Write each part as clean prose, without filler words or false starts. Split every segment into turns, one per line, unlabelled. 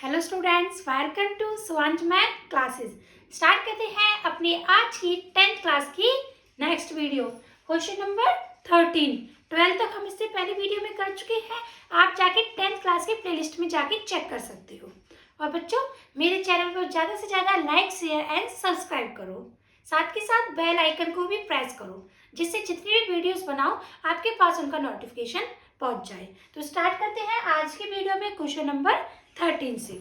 Hello students, welcome to स्वांज math classes. Start करते हैं अपनी आज की 10th क्लास की नेक्स्ट वीडियो। Question number 13। 12 तक हम इससे पहले वीडियो में कर चुके हैं। आप जाके 10th क्लास की प्लेलिस्ट में जाके चेक कर सकते हो। और बच्चों, मेरे चैनल को ज़्यादा से ज़्यादा लाइक, शेयर एंड सब्सक्राइब करो। साथ के साथ बेल आइकन को भी प्रेस करो, जिससे जितनी भी वीडियोस बनाओ आपके पास उनका नोटिफिकेशन पहुंच जाए। तो स्टार्ट करते हैं आज की वीडियो में क्वेश्चन नंबर 13 से।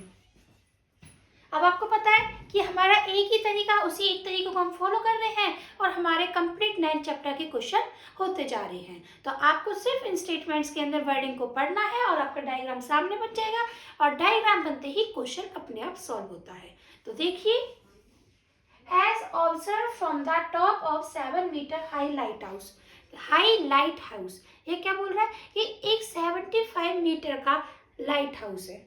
अब आपको पता है कि हमारा एक ही तरीका, उसी एक तरीके को हम फॉलो कर रहे हैं और हमारे कंप्लीट 9 चैप्टर के क्वेश्चन होते जा रहे हैं। तो आपको सिर्फ इन स्टेटमेंट्स के अंदर वर्डिंग को पढ़ना है और आपका डायग्राम सामने बन जाएगा और डायग्राम बनते ही क्वेश्चन अपने आप सॉल्व होता है। तो देखिए, as observe from the top of 7 metre high lighthouse. High lighthouse, ये क्या बोल रहा है? ये एक 75 मीटर का लाइट हाउस है।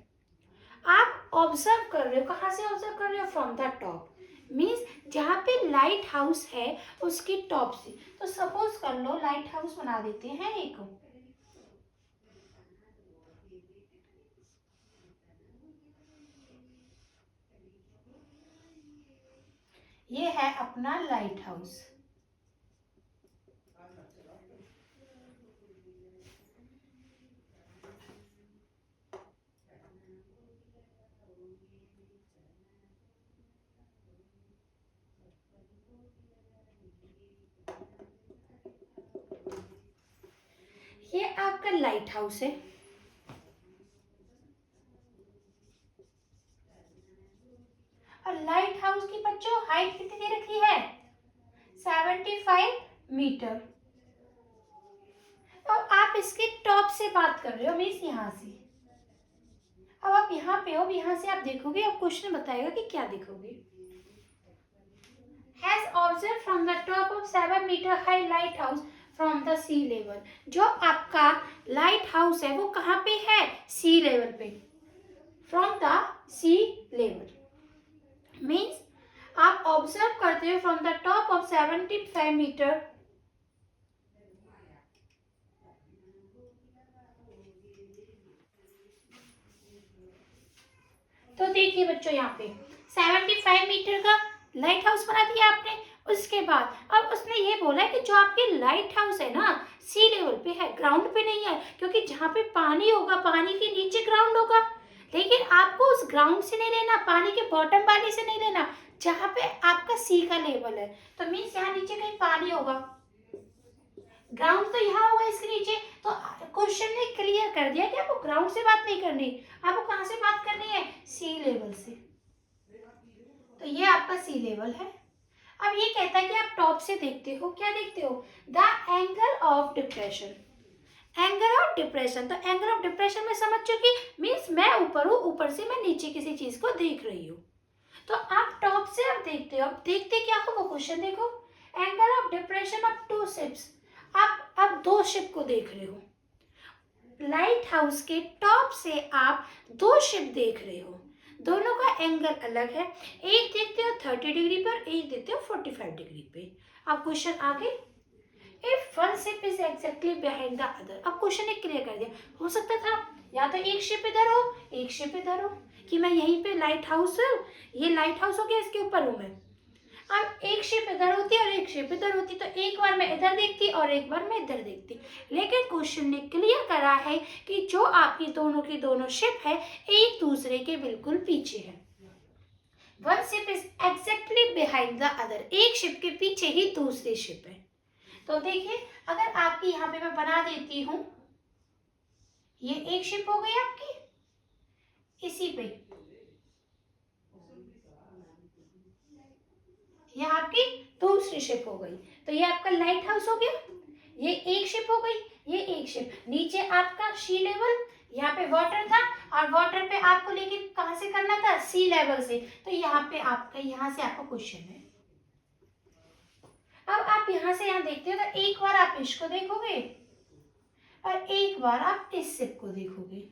आप ऑब्जर्व कर रहे हो, कहाँ से ऑब्जर्व कर रहे हो? फ्रॉम द टॉप, मीन्स जहाँ पे लाइट हाउस है उसके टॉप से। तो सपोज कर लो लाइट हाउस बना देते हैं एक, ये है अपना लाइट हाउस। ये आपका लाइट हाउस है। और लाइट हाउस की बच्चों हाइट कितनी दे रखी है? 75 मीटर। अब आप इसके टॉप से बात कर रहे हो, मीन्स यहाँ से। अब आप यहाँ पे हो, यहाँ से आप देखोगे, अब क्वेश्चन बताएगा कि क्या देखोगे। Has observed from the top of 7 meter high lighthouse from the sea level। जो आपका लाइट हाउस है वो कहाँ पे है? सी लेवल पे। From the sea level means आप ऑब्जर्व करते हो from the top of 75 metre. तो देखिए बच्चों, यहाँ पे 75 मीटर का लाइट हाउस बना दिया आपने। उसके बाद अब उसने ये बोला है कि जो आपके लाइट हाउस है ना, सी लेवल पे है, ग्राउंड पे नहीं है, क्योंकि जहाँ पे पानी होगा पानी के नीचे ग्राउंड होगा। लेकिन आपको उस ग्राउंड से नहीं लेना, पानी के बॉटम वाले से नहीं लेना, जहाँ पे आपका सी का लेवल है। तो मीन्स यहाँ नीचे कहीं पानी होगा, ग्राउंड तो यहाँ होगा इसके नीचे। तो क्वेश्चन ने क्लियर कर दिया कि आपको ग्राउंड से बात नहीं करनी, आपको कहाँ से बात करनी है? सी लेवल से। तो ये आपका सी लेवल है। अब ये कहता है कि आप टॉप से देखते हो, क्या देखते हो? The angle of depression. Angle of depression, तो एंगल ऑफ डिप्रेशन में समझ चुकी, मीन्स मैं ऊपर हूँ, ऊपर से मैं नीचे किसी चीज को देख रही हूँ। तो आप टॉप से आप देखते हो। अब देखते क्या हो वो क्वेश्चन देखो। Angle of depression of two ships. आप दो शिप को देख रहे हो। लाइट हाउस के टॉप से आप दो शिप देख रहे हो, दोनों का एंगल अलग है। एक देखते हो 30 डिग्री पर, एक देखते हो 45 डिग्री पे। अब क्वेश्चन आगे, if one ship is exactly behind the other. अब क्वेश्चन ने क्लियर कर दिया। हो सकता था या तो एक शिप इधर हो, एक शिप इधर हो, कि मैं यहीं पे लाइट हाउस, ये लाइट हाउस हो गया, इसके ऊपर हूं मैं। अब एक शिप इधर होती और एक शिप इधर होती, तो एक बार मैं इधर देखती और एक बार मैं इधर देखती। लेकिन क्वेश्चन ने क्लियर करा है कि जो आपकी दोनों की दोनों शिप है एक दूसरे के बिल्कुल पीछे है। One ship is exactly behind the other, एक शिप के पीछे ही दूसरी शिप है। तो देखिए, अगर आपकी यहाँ पे मैं बना देती हूँ, ये एक शिप हो गई आपकी, इसी पे ये आपकी दूसरी शिप हो गई। तो ये आपका लाइट हाउस हो गया, ये एक शिप हो गई, ये एक शिप। नीचे आपका सी लेवल, यहाँ पे वाटर था और वाटर पे आपको लेकिन कहाँ से करना था? सी लेवल से। तो यहाँ पे आपका, यहाँ से आपका क्वेश्चन है। अब आप यहाँ से यहाँ देखते हो, तो एक बार आप इसको देखोगे और एक बार आप इस शिप को देखोगे।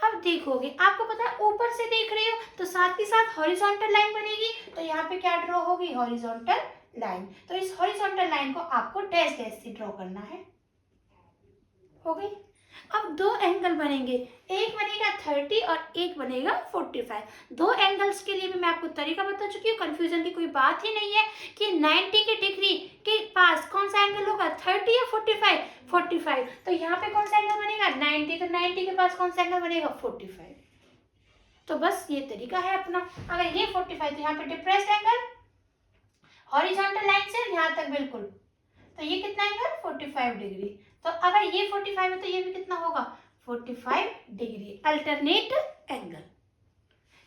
अब देखोगे, आपको पता है ऊपर से देख रहे हो तो साथ के साथ हॉरिजॉन्टल लाइन बनेगी, तो यहाँ पे क्या ड्रॉ होगी? Horizontal line. तो इस हॉरिजॉन्टल लाइन को आपको डैश डैश से ड्रॉ करना है। हो गई। अब दो एंगल बनेंगे, एक बनेगा 30 और एक बनेगा 45। दो एंगल्स के लिए भी मैं आपको तरीका बता चुकी हूँ, कंफ्यूजन की कोई बात ही नहीं है कि 90 के डिग्री के पास कौन सा एंगल होगा, 30 या 45, 45। तो यहाँ पे कौन सा एंगल बनेगा, 90, तो 90 के पास कौन सा एंगल बनेगा, 45। तो बस ये तरीका है अपना। अगर ये 45 तो यहाँ पे डिप्रेस्ड एंगल हॉरिजॉन्टल लाइन से यहाँ तक बिल्कुल, तो ये कितना एंगल, 45 डिग्री। तो अगर ये 45 है तो ये भी कितना होगा, 45 डिग्री, अल्टरनेट एंगल।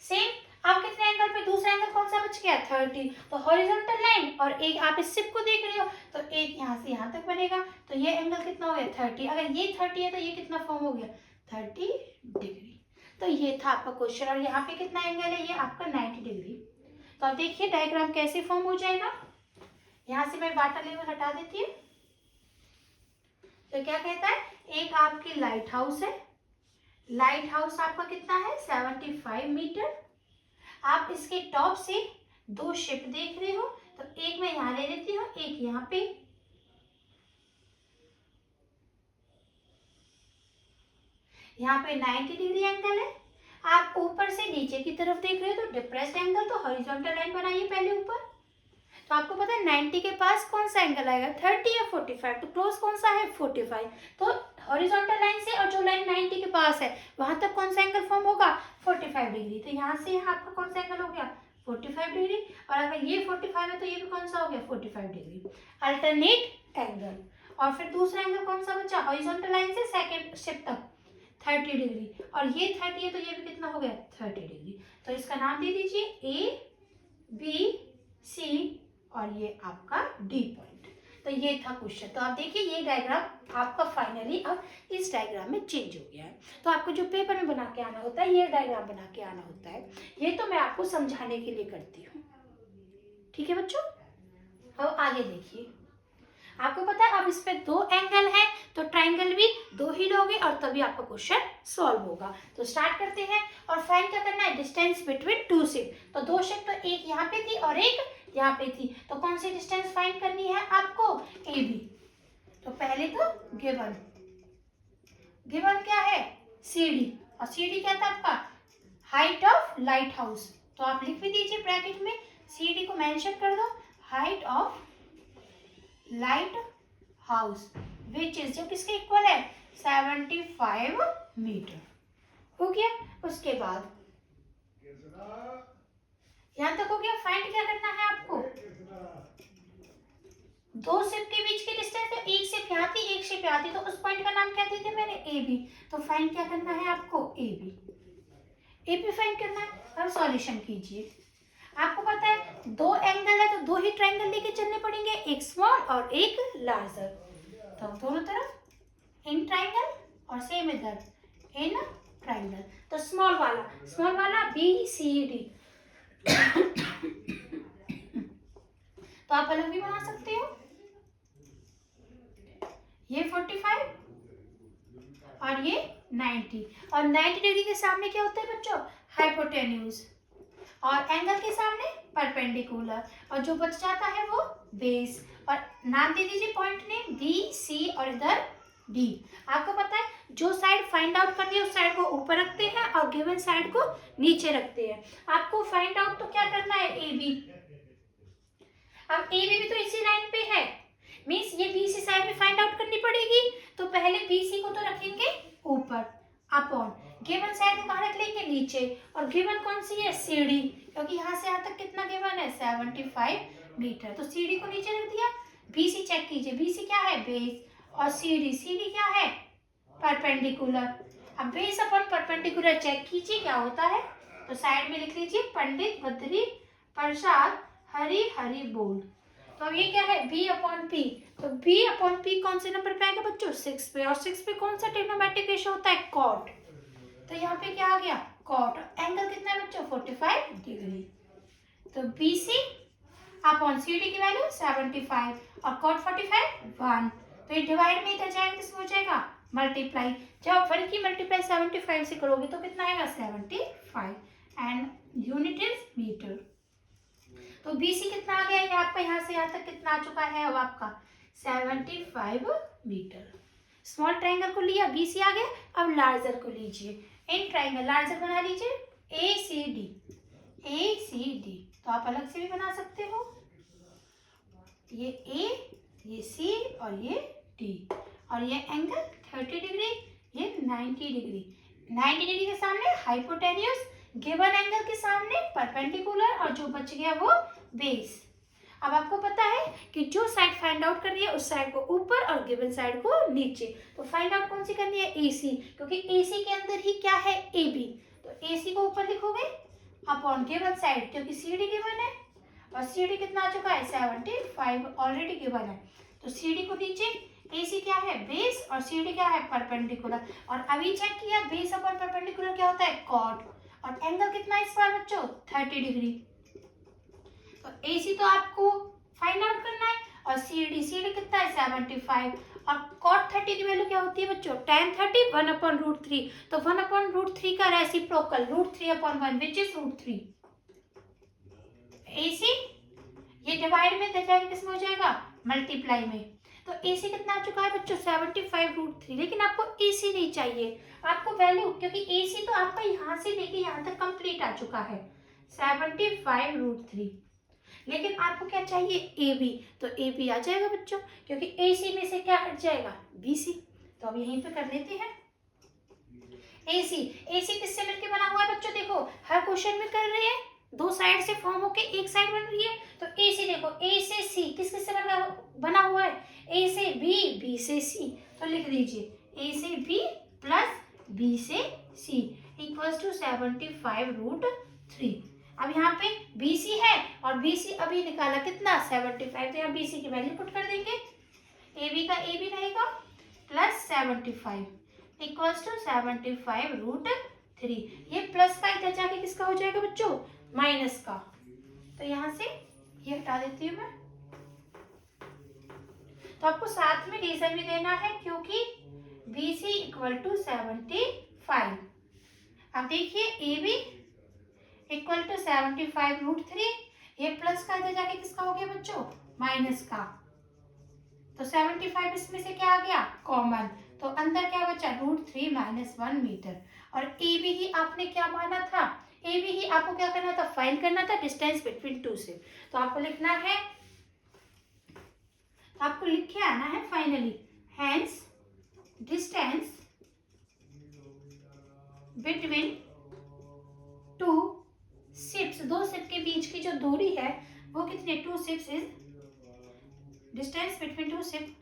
सेम आप कितने एंगल पे, दूसरा एंगल कौन सा बच गया, 30। तो हॉरिजॉन्टल लाइन और एक आप इस शिप को देख रहे हो, तो एक यहाँ से यहाँ तक बनेगा, तो ये एंगल कितना हो गया, 30। अगर ये 30 है तो ये कितना फॉर्म हो गया, 30 डिग्री। तो ये था आपका क्वेश्चन। और यहाँ पे कितना एंगल है, ये आपका 90 डिग्री। तो अब देखिए डायग्राम कैसे फॉर्म हो जाएगा। यहाँ से मैं वाटर लेवल हटा देती हूँ। तो क्या कहता है, एक आपकी लाइट हाउस है, लाइट हाउस आपका कितना है, 75 मीटर। आप इसके टॉप से दो शिप देख रहे हो, तो एक मैं यहाँ ले लेती हूँ, एक यहाँ पे। यहाँ पे 90 डिग्री एंगल है। आप ऊपर से नीचे की तरफ देख रहे हो तो डिप्रेस्ड एंगल, तो हॉरिजॉन्टल लाइन बनाइए पहले ऊपर। तो आपको पता है 90 के पास कौन सा एंगल आएगा, 30 या 45, तो क्लोज कौन सा है, 45। तो हॉरिजॉन्टल लाइन से और जो लाइन 90 के पास है वहां तक कौन सा एंगल फॉर्म होगा, 45 डिग्री। तो यहाँ से यहाँ आपका कौन सा एंगल हो गया, 45 डिग्री। और अगर ये 45 है तो ये भी कौन सा हो गया, 45 डिग्री, अल्टरनेट एंगल। और फिर दूसरा एंगल कौन सा बचा, हॉरिजॉन्टल लाइन से सेकेंड शिप तक 30 डिग्री, और ये 30 है तो ये भी कितना हो गया, 30 डिग्री। तो इसका नाम दे दीजिए ए बी सी और ये आपका डी पॉइंट। तो ये था क्वेश्चन। तो आप देखिए ये डायग्राम आपका फाइनली अब इस डायग्राम में चेंज हो गया है। तो आपको जो पेपर में बना के आना होता है, ये डायग्राम बना के आना होता है। ये तो मैं आपको समझाने के लिए करती हूँ, ठीक है बच्चों। अब आगे देखिए, आपको पता है अब इस पे दो एंगल है, तो ट्राइंगल भी दो ही लोगे और तभी आपका क्वेश्चन सॉल्व होगा। तो स्टार्ट करते हैं। और फाइंड क्या करना है, डिस्टेंस बिटवीन टू शिप। तो दो शिप, तो एक यहाँ पे थी और एक यहाँ पे थी, तो कौन सी डिस्टेंस फाइंड करनी है आपको, ए बी। तो पहले तो गिवन, गिवन क्या है, सी डी। और सी डी क्या था आपका, हाइट ऑफ लाइट हाउस। तो आप लिख भी दीजिए ब्रैकेट में, सी डी को मेंशन कर दो, height of light house which is, जो किसके इक्वल है, 75 मीटर। हो गया। उसके बाद यहां तक हो गया। फाइंड क्या करना है आपको, दो शिप के बीच की डिस्टेंस है, एक शिप यहाँ थी एक शिप यहाँ थी, तो उस पॉइंट का नाम क्या दे दिया मैंने, ए बी। तो फाइंड क्या करना है आपको, A B, A B find करना है। अब सॉल्यूशन कीजिए। आपको पता है दो एंगल है तो दो ही ट्रायंगल लेके चलने पड़ेंगे, एक स्मॉल और एक लार्जर। तो दोनों तरफ इन ट्रायंगल और सेम इधर इन ट्रायंगल। तो स्मॉल वाला बी सी डी। तो आप अलग भी बना सकते हो। ये 45 और ये 90, और 90 डिग्री के सामने क्या होता है बच्चों, हाइपोटेन्यूज, और एंगल के सामने परपेंडिकुलर, और जो बच जाता है वो बेस। और नाम दे दीजिए पॉइंट नेम बी सी और इधर डी। आपको पता है जो साइड फाइंड आउट करनी है उस साइड को ऊपर रखते हैं और गिवन साइड को नीचे रखते हैं। आपको फाइंड आउट तो क्या करना है, ए बी। अब ए बी भी तो इसी लाइन पे है, मीन्स ये बी सी साइड में फाइंड आउट करनी पड़ेगी। तो पहले बी सी को तो रखेंगे ऊपर अपॉन, गिवन साइड को कहाँ रख लेंगे, नीचे। और गिवन कौन सी है, सी डी, क्योंकि यहाँ से यहाँ तक कितना गिवन है, 75 मीटर। तो सी डी को नीचे रख दिया। बी सी चेक कीजिए, बी सी क्या है, बेस, और सी डी क्या है, परपेंडिकुलर। अब बेस अपॉन परपेंडिकुलर चेक कीजिए क्या होता है। तो साइड में लिख लीजिए पंडित बद्री प्रसाद हरि हरि बोल। तो अब ये क्या है, b अपॉन पी। तो b अपॉन पी कौन से नंबर पे आएगा बच्चों, 6 पे। और 6 पे कौन सा ट्रिग्नोमेट्रिक रेशियो होता है, कॉट। तो यहाँ पे क्या आ गया, कॉट। एंगल कितना है बच्चों, 45 डिग्री। तो B C upon C D की वैल्यू 75 और कॉट 45 1। तो ये डिवाइड में इधर जाएगा, किसमें हो जाएगा, मल्टीप्लाई। जब 1 की मल्टीप्लाई 75 से करोगे तो कितना आएगा, 75, एंड यूनिट इज मीटर। तो BC कितना आ गया, ये आपका यहाँ से यहाँ तक कितना आ चुका है अब आपका 75 मीटर। स्मॉल ट्राइंगल को लिया, BC आ गया, अब लार्जर को लीजिए, इन ट्राइंगल लार्जर बना लीजिए, ACD, ACD, तो आप अलग से भी बना सकते हो, ये A, ये C और ये D, और ये एंगल 30 डिग्री, ये 90 डिग्री, 90 डिग्री के सामने हाइपोटेन्यूज, गिवन एंगल के सामने परपेंडिकुलर, और जो बच गया वो बेस। अब आपको पता है कि जो साइड फाइंड आउट करनी है उस साइड को ऊपर और गिवन साइड को नीचे, तो फाइंड आउट कौन सी करनी है, AC, क्योंकि AC के अंदर ही क्या है, AB, तो AC को ऊपर लिखोगे अपॉन गिवन साइड, क्योंकि CD गिवन है, और CD कितना आ चुका है, 75 ऑलरेडी गिवन है, तो CD को नीचे, AC क्या है, बेस, और CD क्या है, परपेंडिकुलर, और अभी चेक किया बेस अपॉन परपेंडिकुलर क्या होता है, कॉट, और एंगल कितना है इस बार बच्चों, 30 डिग्री, तो AC तो आपको फाइंड आउट करना है, और CD कितना है, 75, और cot 30 की वैल्यू क्या होती है बच्चों, tan 30 1/√3, तो 1/√3 का रेसिप्रोकल √3/1 विच इज √3। AC ये डिवाइड में दे जाएगा, किसमें हो जाएगा, मल्टीप्लाई में, तो AC कितना आ चुका है बच्चों, 75√3, लेकिन आपको AC नहीं चाहिए, आपको वैल्यू, क्योंकि AC तो आपका यहाँ से लेके यहाँ तक कंप्लीट आ चुका है 75√3, लेकिन आपको क्या चाहिए, AB, तो AB आ जाएगा बच्चों, क्योंकि AC में से क्या हट जाएगा, BC, तो अब यहीं पे कर लेते हैं AC किससे मिलके बना हुआ है बच्चों, देखो हर क्वेश्चन में कर रहे हैं, दो साइड से फॉर्म होके एक साइड बन रही है, तो AC देखो, A से C किस किस से बना हुआ है, A से B, B से C, तो लिख दीजिए A से B प्लस B से C इक्वल्स टू 75√3। अब यहाँ पे BC है, और BC अभी निकाला कितना, 75, तो यहाँ BC की वैल्यू पुट कर देंगे, AB का AB रहेगा प्लस 75 इक्वल्स टू 75√3, ये प्लस का इधर जाके किसका हो जाएगा बच्चों, माइनस का, तो यहाँ से ये हटा देती हूँ मैं, तो आपको साथ में रीजन भी देना है, क्योंकि BC इक्वल टू 75, अब देखिए AB इक्वल टू 75√3, ये प्लस का इधर जाके किसका हो गया बच्चों, माइनस का, तो 75 इसमें से क्या आ गया, कॉमन, तो अंदर क्या बचा, √3 - 1 मीटर, और AB ही आपने क्या माना था, AB ही आपको क्या करना था, फाइंड करना था डिस्टेंस बिटवीन टू से, तो आपको लिखना है, तो आपको लिख के आना है finally, hence distance between two ships, दो शिप के बीच की जो दूरी है वो कितनी, 2 ships is distance between two ship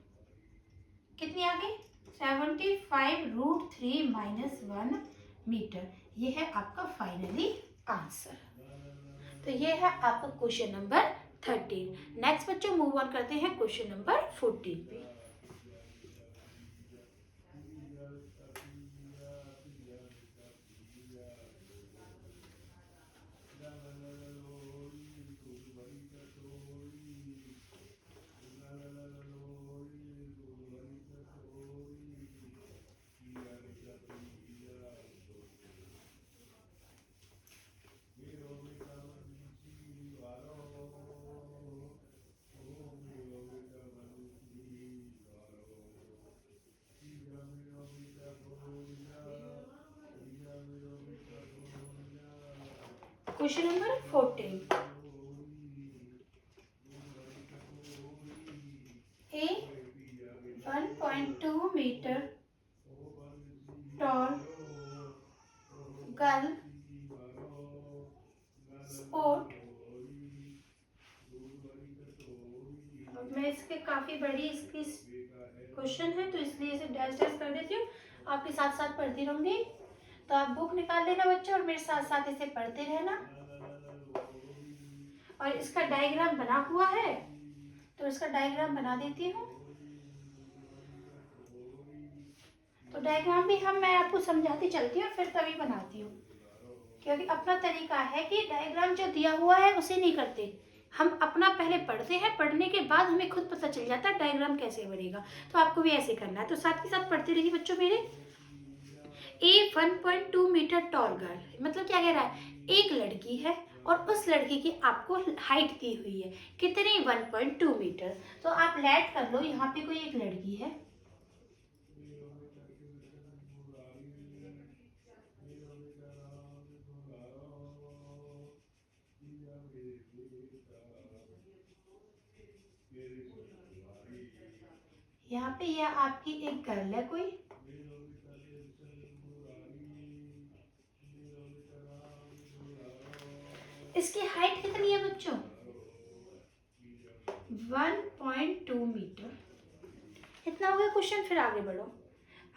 कितनी आ गई, 75√3 - 1 मीटर, ये है आपका फाइनली आंसर। तो ये है आपका क्वेश्चन नंबर 13। नेक्स्ट बच्चों मूव ऑन करते हैं क्वेश्चन नंबर 14 पे। Question number 14, A 1.2 metre tall girl sport, मैं इसके काफी बड़ी इसकी क्वेश्चन है तो इसलिए इसे डैश डैश कर देती हूँ, आपके साथ साथ पढ़ती रहूंगी, तो आप बुक निकाल लेना बच्चों और मेरे साथ साथ इसे पढ़ते रहना। और इसका डायग्राम बना हुआ है, तो इसका डायग्राम बना देती हूँ, तो डायग्राम भी मैं आपको समझाती चलती हूँ फिर तभी बनाती हूँ, क्योंकि अपना तरीका है कि डायग्राम जो दिया हुआ है उसे नहीं करते, हम अपना पहले पढ़ते हैं, पढ़ने के बाद हमें खुद पता चल जाता है डायग्राम कैसे बनेगा, तो आपको भी ऐसे करना है, तो साथ के साथ पढ़ते रहिए बच्चों मेरे। A 1.2 मीटर टॉल गर्ल, मतलब क्या कह रहा है, एक लड़की है और उस लड़की की आपको हाइट दी हुई है कितनी, 1.2 मीटर, तो आप लेट कर लो, यहाँ पे कोई एक लड़की है, यहाँ पे यह आपकी एक गर्ल है कोई, इसकी हाइट कितनी है बच्चों? 1.2 मीटर। इतना हो गया क्वेश्चन, फिर आगे बढ़ो।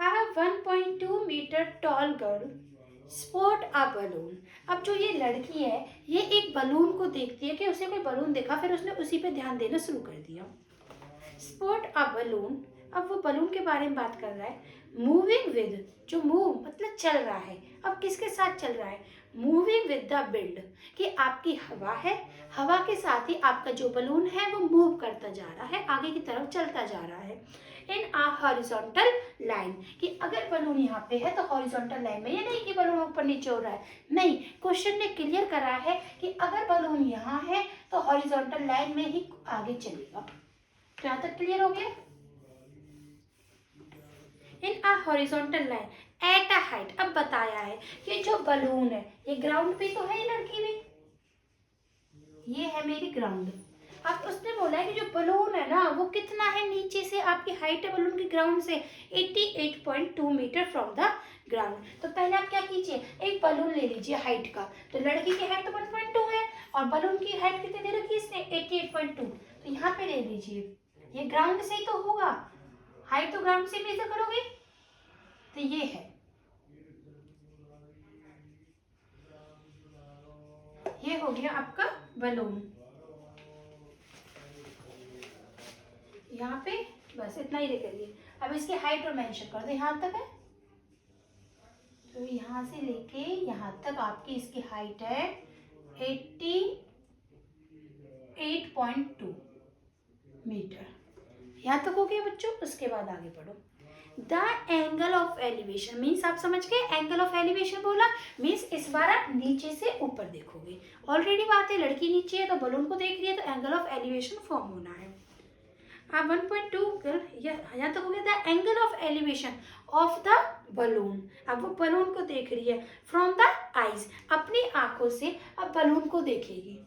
A 1.2 metre tall girl spot a balloon. अब जो ये लड़की है ये एक बलून को देखती है कि उसे कोई बलून देखा, फिर उसने उसी पे ध्यान देना शुरू कर दिया। स्पॉट अ बलून, अब वो बलून के बारे में बात कर रहा है। मूविंग विद, जो मूव मतलब चल रहा है, अब किसके साथ चल रहा है? मूविंग विद द विंड, कि आपकी हवा है, हवा के साथ ही आपका जो बलून है वो मूव करता जा रहा है, आगे की तरफ चलता जा रहा है। इन आ हॉरिजॉन्टल लाइन, कि अगर बलून यहाँ पे है तो हॉरिजॉन्टल लाइन में, ये नहीं कि बलून ऊपर नीचे हो रहा है, नहीं, क्वेश्चन ने क्लियर करा है कि अगर बलून यहाँ है तो हॉरिजॉन्टल लाइन में ही आगे चलेगा। तो यहाँ तक क्लियर हो गया। In a horizontal line at a height, अब बताया है कि जो बलून है ये ग्राउंड पे तो है, ये लड़की भी, ये है मेरी ग्राउंड। अब उसने बोला है कि जो बलून है ना वो कितना है नीचे से, आपकी हाइट है बलून की ग्राउंड से 88.2 मीटर फ्रॉम द ग्राउंड। तो पहले आप क्या कीजिए, एक बलून ले लीजिए हाइट का, तो लड़की की हाइट तो 1.2 है और बलून की हाइट कितनी दे रखी है इसने 88.2, तो यहाँ पे ले लीजिए, ये ग्राउंड से ही तो होगा, हाइट तो ग्राउंड से मेजर करोगे, तो ये है, ये हो गया आपका बलून। यहाँ पे बस इतना ही लेकर लिए। अब इसकी हाइट और मेंशन कर दो, यहाँ तक है, तो यहाँ से लेके यहाँ तक आपकी इसकी हाइट है 88.2 मीटर। यहाँ तक हो गया बच्चों। उसके बाद आगे बढ़ो। The angle of elevation means, आप समझ गए, एंगल ऑफ एलिवेशन बोला मीन्स इस बार आप नीचे से ऊपर देखोगे। ऑलरेडी बात है लड़की नीचे है तो बलून को देख रही है, तो एंगल ऑफ एलिवेशन फॉर्म होना है। 1.2 यहाँ तक हो गया। The angle of elevation of the balloon, अब वो बलून को देख रही है फ्रॉम द आईज, अपनी आंखों से अब बलून को देखेगी,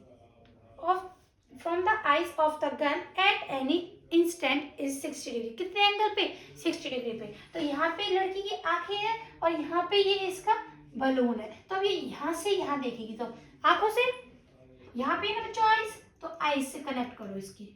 of from the eyes of the gun at any instant is 60 degree. कितने एंगल पे? 60 डिग्री पे। तो यहाँ पे लड़की की आंखें हैं और यहाँ पे ये इसका बलून है, तो अब ये यहाँ से यहाँ देखेगी, तो आंखों से यहाँ पे ना बच्चों आईज, तो आईज से कनेक्ट करो इसकी,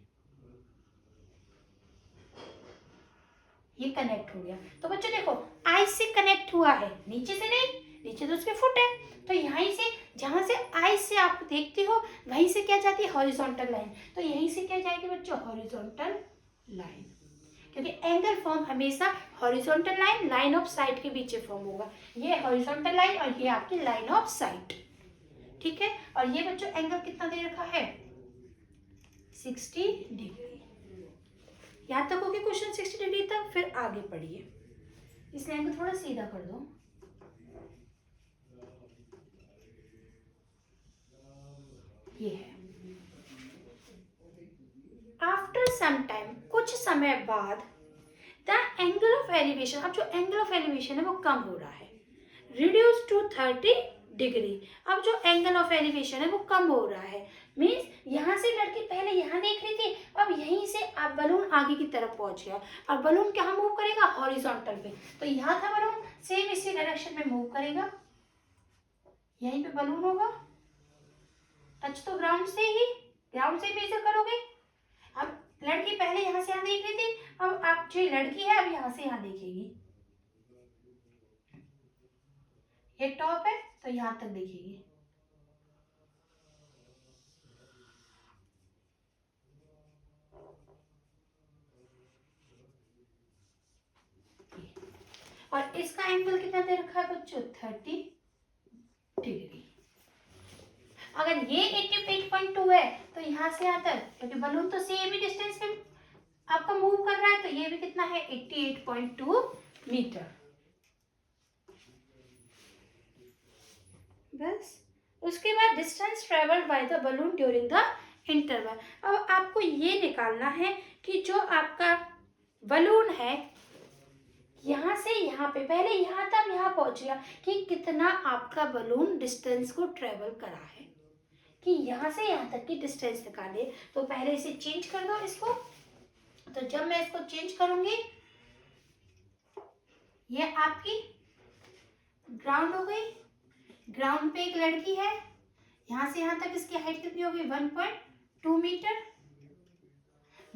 ये कनेक्ट हो गया। तो बच्चों देखो आई से कनेक्ट हुआ है, नीचे से नहीं, नीचे तो उसके फुट है, तो यहीं से जहां से आई से आप देखते हो वहीं से क्या जाती है? Horizontal line. तो यहीं से क्या जाएगी बच्चों? हॉरिजॉन्टल लाइन, क्योंकि एंगल फॉर्म हमेशा horizontal line, line of site के बीच फॉर्म होगा। ये हॉरिजॉन्टल लाइन और ये आपकी लाइन ऑफ साइट, ठीक है। और ये बच्चों एंगल कितना दे रखा है? 60 डिग्री। यहाँ तक हो गया क्वेश्चन 60 डिग्री तक। फिर आगे पढ़िए, इस लाइन को थोड़ा सीधा कर दो। ये है आफ्टर सम टाइम, कुछ समय बाद, द एंगल ऑफ एलिवेशन, अब जो एंगल ऑफ एलिवेशन है वो कम हो रहा है, रिड्यूस टू 30 डिग्री। अब जो एंगल ऑफ एलिवेशन है वो कम हो रहा है, मीन्स यहाँ से लड़की पहले यहाँ देख रही थी, अब यहीं से अब बलून आगे की तरफ पहुंच गया और बलून कहाँ मूव करेगा? हॉरिजॉन्टल पे। तो यहाँ था बलून, सेम इसी डायरेक्शन में मूव करेगा, यहीं पे बलून होगा, टच तो ग्राउंड से ही, ग्राउंड से मेजर करोगे। अब लड़की पहले यहाँ से यहाँ देख रही थी, अब आप जो लड़की है अब यहाँ से यहाँ देखेगी, ये टॉप है तो यहाँ तक देखेगी, और इसका एंगल कितना दे रखा है बच्चों? 30 डिग्री। अगर ये 88.2 है तो यहाँ से यहाँ तक, क्योंकि बलून तो सेम ही डिस्टेंस पे आपका मूव कर रहा है, तो ये भी कितना है? 88.2 मीटर। बस उसके बाद distance travelled by the balloon during the interval. अब आपको ये निकालना है कि जो आपका बलून है यहाँ से यहाँ पे, पहले यहाँ था अब यहाँ पहुंच गया, कि कितना आपका बलून डिस्टेंस को ट्रेवल करा है, कि यहाँ से यहाँ तक की डिस्टेंस निकाले। तो पहले इसे चेंज कर दो इसको, तो जब मैं इसको चेंज करूंगी ये आपकी ग्राउंड हो गई। ग्राउंड पे एक लड़की है, यहाँ से यहाँ तक इसकी हाइट कितनी होगी 1.2 मीटर।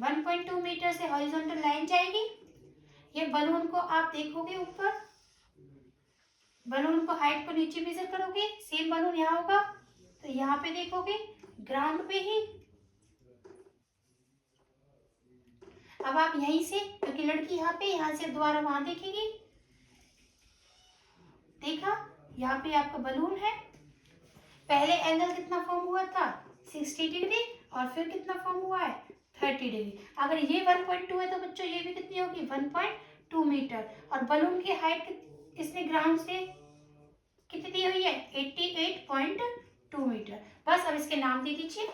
1.2 मीटर से हॉरिजॉन्टल लाइन जाएगी। ये बलून को आप देखोगे ऊपर, बलून को हाइट को नीचे मेजर करोगे, सेम बलून यहाँ होगा तो यहाँ पे देखोगे ग्राउंड पे ही। अब आप यहीं से, क्योंकि लड़की यहाँ पे, यहाँ से दोबारा वहां देखेगी, देखा यहाँ पे आपका बलून है। पहले एंगल कितना फॉर्म हुआ था 60 डिग्री और फिर कितना फॉर्म हुआ है 30 डिग्री। अगर ये 1.2 है तो बच्चों ये भी कितनी होगी 1.2 मीटर। और बलून की हाइट इसने ग्राउंड से कितनी दी हुई है 88.2 मीटर। बस अब इसके नाम दे दीजिए।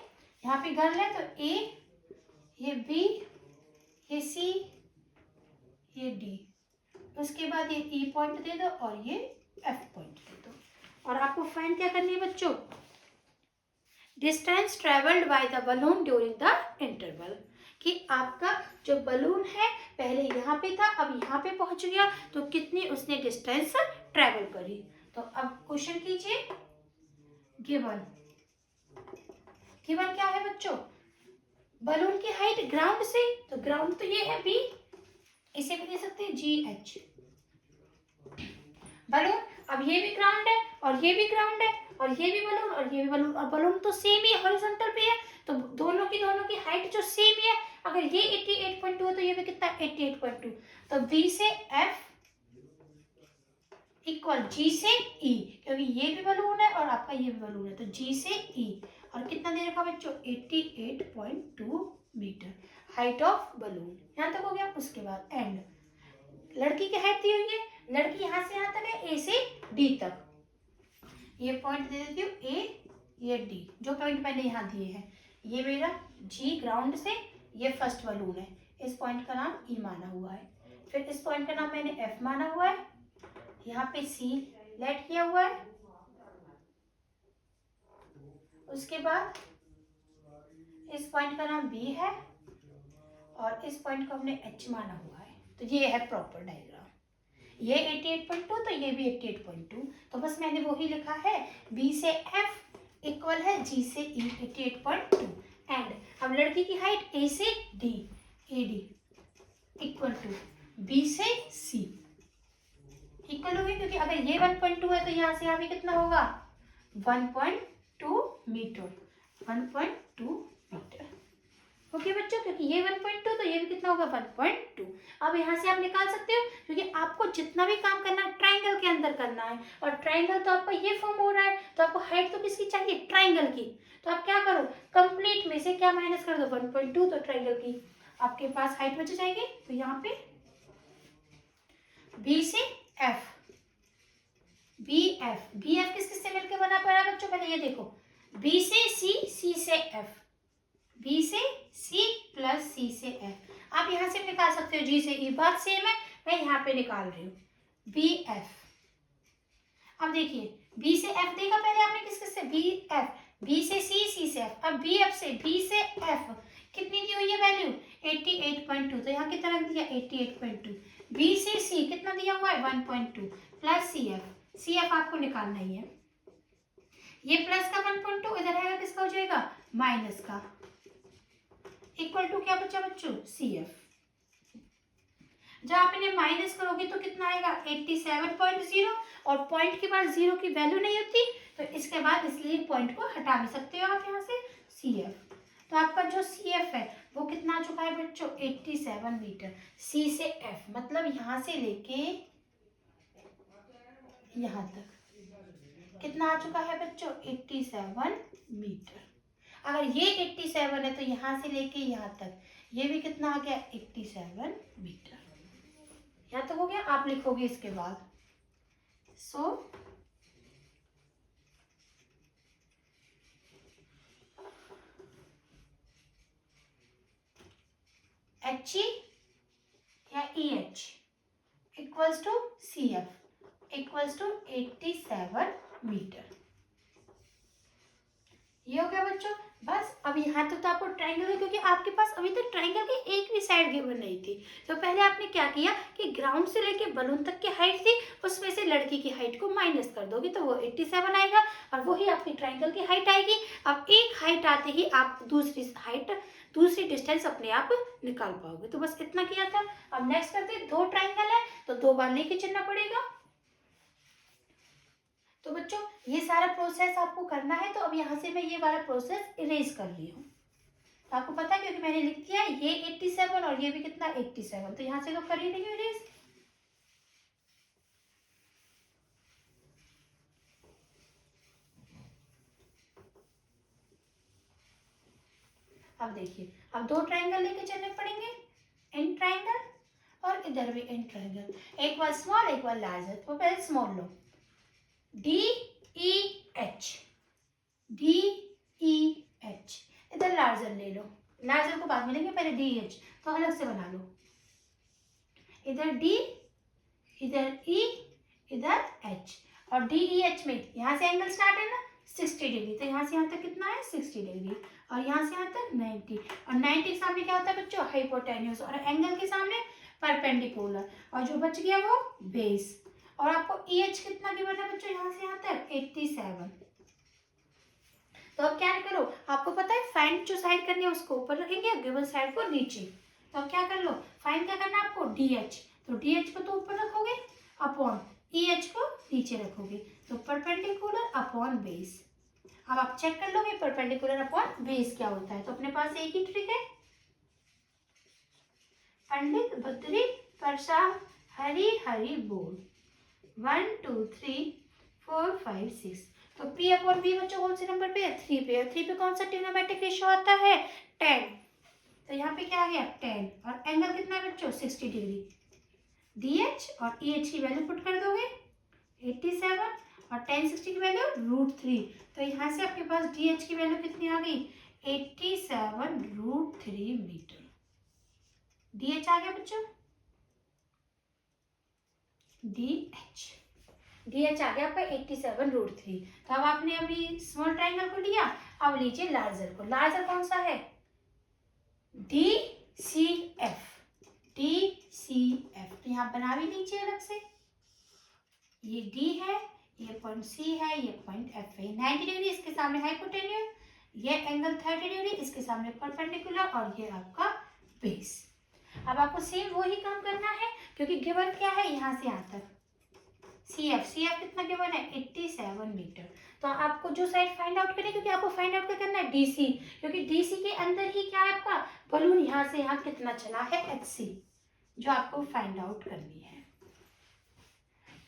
यहाँ पे गर्ल है तो ए, ये बी, ये सी, ये डी, उसके बाद ये ई पॉइंट दे दो और ये एफ पॉइंट दे दो। और आपको फाइंड क्या करनी है बच्चों, distance travelled by the balloon during the interval, कि आपका जो बलून है पहले यहाँ पे था अब यहाँ पे पहुंच गया तो कितनी उसने डिस्टेंस ट्रेवल करी। तो अब क्वेश्चन कीजिए। गिवन, गिवन क्या है बच्चों, बलून की हाइट ग्राउंड से, तो ग्राउंड तो ये है बी, इसे भी दे सकते हैं जी एच। बलून, अब ये भी ग्राउंड है और ये भी ग्राउंड है और ये भी बलून और ये भी बलून, और बलून तो सेम ही हॉरिजॉन्टल पे है तो दोनों की हाइट जो सेम ही है। अगर ये 88.2 है तो ये भी कितना 88.2। तो बी से एफ इक्वल जी से ई, क्योंकि ये भी बलून है और आपका ये भी बलून है तो जी से ई। और कितना दे रखा बच्चों 88.2 मीटर हाइट ऑफ बलून। यहाँ तक हो गया। उसके बाद एंड, लड़की की हाइट दी हुई है, लड़की यहाँ से यहाँ तक है ए से डी तक, ये पॉइंट दे देती हूँ ए, ये डी, जो पॉइंट मैंने यहाँ दिए हैं। ये मेरा जी ग्राउंड से, ये फर्स्ट बलून है, इस पॉइंट का नाम ई माना हुआ है। फिर इस पॉइंट का नाम मैंने एफ माना हुआ है, यहाँ पे सी लेट किया हुआ है। उसके बाद इस पॉइंट का नाम बी है और इस पॉइंट को हमने एच माना हुआ है। तो ये है प्रॉपर डायग्राम। ये 88.2 तो ये भी 88.2, तो बस मैंने वही लिखा है बी से एफ इक्वल है जी से ई 88.2। एंड अब लड़की की हाइट ए से D, A D equal to B से सी इक्वल होगी, क्योंकि अगर ये 1.2 है तो यहाँ से यहाँ भी कितना होगा 1.2 मीटर, 1.2 मीटर। ओके बच्चों, क्योंकि ये 1.2 तो ये भी कितना होगा 1.2। अब यहाँ से आप निकाल सकते हो, क्योंकि आपको जितना भी काम करना है ट्राइंगल के अंदर करना है और ट्राइंगल तो आपका ये फॉर्म हो रहा है तो आपको हाइट तो किसकी चाहिए ट्राइंगल की। तो आप क्या करो कंप्लीट में से क्या माइनस कर दो 1.2, तो ट्राइंगल की आपके पास हाइट बच जाएगी। तो यहाँ पे बी से एफ, बी एफ किस किस से मिलकर बना पड़ा बच्चों, पहले ये देखो बी से सी, सी से एफ, बी से सी प्लस सी से एफ। आप यहाँ से निकाल सकते हो जी से ई, बात सेम है, मैं यहाँ पे निकाल रही हूँ बी एफ। अब देखिए बी से एफ देखा पहले आपने किस किस से, बी एफ, बी से सी, सी से एफ। अब बी एफ से बी से एफ कितनी दी हुई है वैल्यू 88.2, तो यहाँ कितना रख दिया 88.2। बी से सी कितना दिया हुआ है 1.2 plus C F, C F आपको निकालना ही है। ये प्लस का 1.2 इधर है किसका हो जाएगा माइनस का, इक्वल टू क्या बचा बच्चों सी एफ। जब आप इन्हें माइनस करोगे तो कितना आएगा 87.0, और पॉइंट के बाद जीरो की वैल्यू नहीं होती तो इसके बाद इसलिए पॉइंट को हटा भी सकते हो आप यहाँ से सी एफ। तो आपका जो सी एफ है वो कितना आ चुका है बच्चों 87 मीटर। सी से एफ मतलब यहाँ से लेके यहाँ तक कितना आ चुका है बच्चों 87 मीटर। अगर ये 87 है तो यहाँ से लेके यहाँ तक ये भी कितना आ गया 87 मीटर। यहाँ तक हो गया। आप लिखोगे इसके बाद सो एच ई या E H equals to C F equals to 87 metre. ये हो गया बच्चों। बस अब यहाँ तक तो आपको ट्रायंगल है, क्योंकि आपके पास अभी तक ट्रायंगल की एक भी साइड गिवन नहीं थी। तो पहले आपने क्या किया कि ग्राउंड से लेके बलून तक की हाइट थी, उसमें से लड़की की हाइट को माइनस कर दोगे तो वो 87 आएगा, और वही आपकी ट्रायंगल की हाइट आएगी। अब एक हाइट आते ही आप दूसरी डिस्टेंस अपने आप निकाल पाओगे। तो बस इतना किया था। अब नेक्स्ट करते हैं, दो ट्रायंगल है तो दो बार लेके चलना पड़ेगा। तो बच्चों ये सारा प्रोसेस आपको करना है। तो अब यहाँ से मैं ये वाला प्रोसेस इरेज कर रही हूँ। तो आपको पता है क्योंकि मैंने लिख दिया ये 87 और ये भी कितना 87, तो यहाँ से तो कर ही नहीं इरेज। अब देखिए, अब दो ट्रायंगल लेके चलने पड़ेंगे, इन ट्रायंगल और इधर भी इन ट्रायंगल, एक बार स्मॉल एक बार लार्जर। तो पहले स्मॉल लो, D E H, D E H. इधर लार्जर ले लो, लार्जर को बाद में लेंगे, पहले डी एच तो अलग से बना लो। इधर डी, इधर ई, इधर एच, और डी ई एच में यहाँ से एंगल स्टार्ट है ना 60 डिग्री, तो यहाँ से यहाँ तक कितना है 60 डिग्री, और यहाँ से यहाँ तक 90, और 90 के सामने क्या होता है बच्चों हाइपोटेन्यूज, और एंगल के सामने परपेंडिकुलर, और जो बच गया वो बेस। और आपको ई एच कितना गिवन है बच्चों यहाँ से यहाँ तक 87। तो अब क्या करो, आपको पता है फाइंड जो साइड करनी है उसको ऊपर रखेंगे, गिवन साइड को नीचे। तो अब क्या कर लो, फाइंड क्या करना है आपको डी एच, तो डी एच को तो ऊपर रखोगे अपॉन ई एच को नीचे रखोगे, तो परपेंडिकुलर अपॉन बेस। अब आप चेक कर लोगे परपेंडिकुलर अपॉन बेस क्या होता है। तो अपने पास एक ही ट्रिक है, पंडित बद्री प्रसाद हरी हरी बोल, 1 2 3 4 5 6। तो P अपॉन V बच्चों कौन से नंबर पे है 3 पे, और 3 पे कौन सा ट्रिग्नोमेट्रिक रेशियो आता है 10। तो यहाँ पे क्या आ गया 10, और एंगल कितना है बच्चों 60 डिग्री। DH और EH की वैल्यू पुट कर दोगे 87, और tan 60 की वैल्यू √3। तो यहाँ से आपके पास DH की वैल्यू कितनी आ गई 87√3 मीटर। DH आ गया बच्चों, DH आ गया आपका 87√3। तो अब आपने अभी स्मॉल ट्राइंगल को लिया, अब लीजिए लार्जर को। लार्जर कौन सा है DCF, DCF। तो यहाँ बना भी लीजिए अलग से, ये D है, ये पॉइंट C है, ये पॉइंट F है। 90 डिग्री इसके सामने हाइपोटेन्यूज, ये एंगल 30 डिग्री इसके सामने परपेंडिकुलर, और ये आपका बेस। अब आपको सेम वही काम करना है, क्योंकि गिवन क्या है यहाँ से यहाँ तक CF कितना गिवन है 87 मीटर। तो आपको जो साइड फाइंड आउट करनी है, क्योंकि आपको फाइंड आउट क्या करना है DC, क्योंकि DC के अंदर ही क्या है आपका बलून यहाँ से यहाँ कितना चला है HC, जो आपको फाइंड आउट करनी है।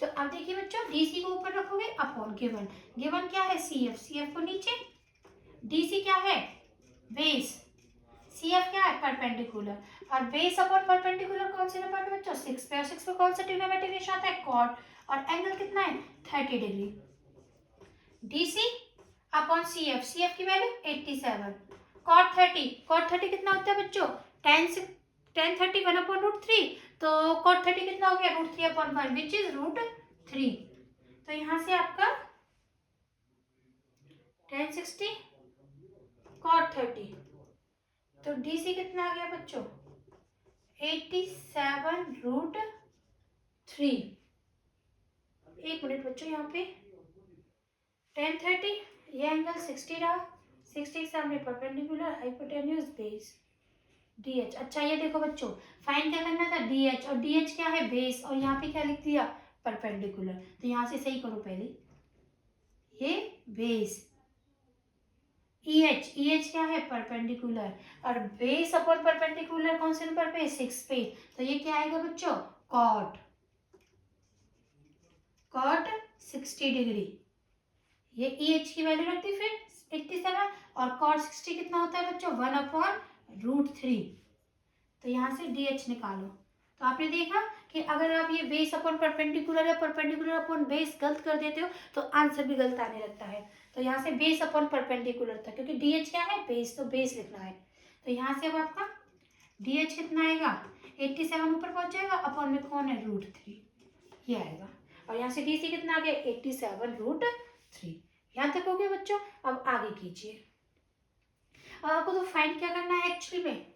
तो अब देखिए बच्चों, DC को ऊपर रखोगे अपॉन गिवन क्या है CF को नीचे, DC क्या है बेस, CF क्या है परपेंडिकुलर, और बेस अपॉन परपेंडिकुलर कौन से नंबर पे बच्चों 6 पे, और 6 पे कौन सा ट्रिग्नोमेट्रिक रेशियो आता है कॉट, और एंगल कितना है 30 डिग्री। DC अपॉन CF की वैल्यू 87, कॉट 30 कितना होता है बच्चों tan 30 1 अपॉन √3, तो कॉट 30 कितना हो गया √3 अपॉन 1 विच इज √3। तो यहाँ से आपका tan 60 कॉट 30, तो DC कितना आ गया बच्चों 87√3। एक मिनट बच्चों, यहाँ पे tan 30 ये एंगल 60 रहा, 60 के सामने परपेंडिकुलर हाइपोटेन्यूज बेस DH। अच्छा ये देखो बच्चों, फाइंड क्या करना था DH, और DH क्या है बेस, और यहाँ पे क्या लिख दिया परपेंडिकुलर। तो यहाँ से सही करो पहले, ये बेस, EH क्या है परपेंडिकुलर, और बेस अपॉन परपेंडिकुलर कौन से नंबर पे 6 पे, तो ये क्या आएगा बच्चों कॉट 60 डिग्री। ये EH की वैल्यू रख दी फिर 87, और cot 60 कितना होता है बच्चों 1 अपॉन √3। तो यहाँ से DH निकालो। तो आपने देखा कि अगर आप ये बेस अपॉन परपेंडिकुलर या परपेंडिकुलर अपॉन बेस गलत कर देते हो तो आंसर भी गलत आने लगता है। तो यहाँ से बेस अपॉन परपेंडिकुलर था, क्योंकि DH क्या है बेस, तो बेस लिखना है। तो यहाँ से अब आपका DH कितना आएगा 87 ऊपर पहुंच जाएगा, अपॉन में कौन है √3 ये आएगा, और यहाँ से DC कितना आ गया 87√3। यहाँ तक हो गया बच्चों। अब आगे कीजिए। अब आपको तो फाइंड क्या करना है एक्चुअली में,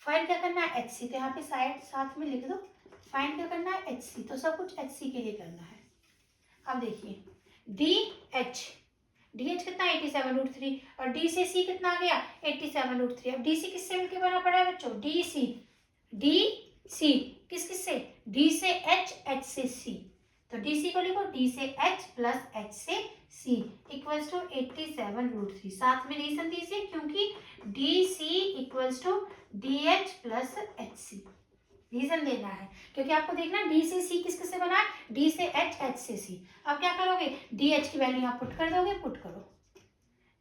फाइंड क्या करना है HC, तो यहाँ पे साइड साथ में लिख दो, फाइंड क्या करना है HC, तो सब कुछ HC के लिए करना है। अब देखिए DH कितना 87√3 और D से C कितना आ गया 87√3। अब DC किससे मिलके बना पड़ा है बच्चों, DC किस किस से, D से H से C, तो DC को लिखो D से H प्लस H से C इक्वल्स टू 87√3। साथ में रीजन दीजिए क्योंकि DC equals to DH plus HC, reason देना है क्योंकि आपको देखना डी से सी किस किस से बना है, डी से एच से सी। अब क्या करोगे, डी एच की वैल्यू यहाँ पुट कर दोगे, पुट करो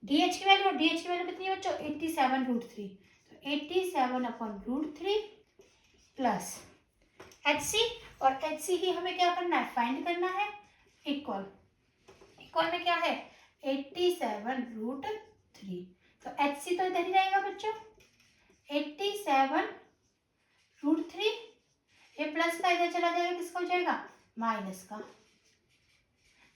डी एच की वैल्यू, और डी एच की वैल्यू कितनी है बच्चों 87√3, तो 87/√3 प्लस एच सी, और एच सी ही हमें क्या करना है, फाइंड करना है। इक्वल में क्या है 87√3, तो एच सी तो इधर ही रहेगा बच्चों 87√3, ये प्लस का इधर चला जाएगा, किसका हो जाएगा माइनस का।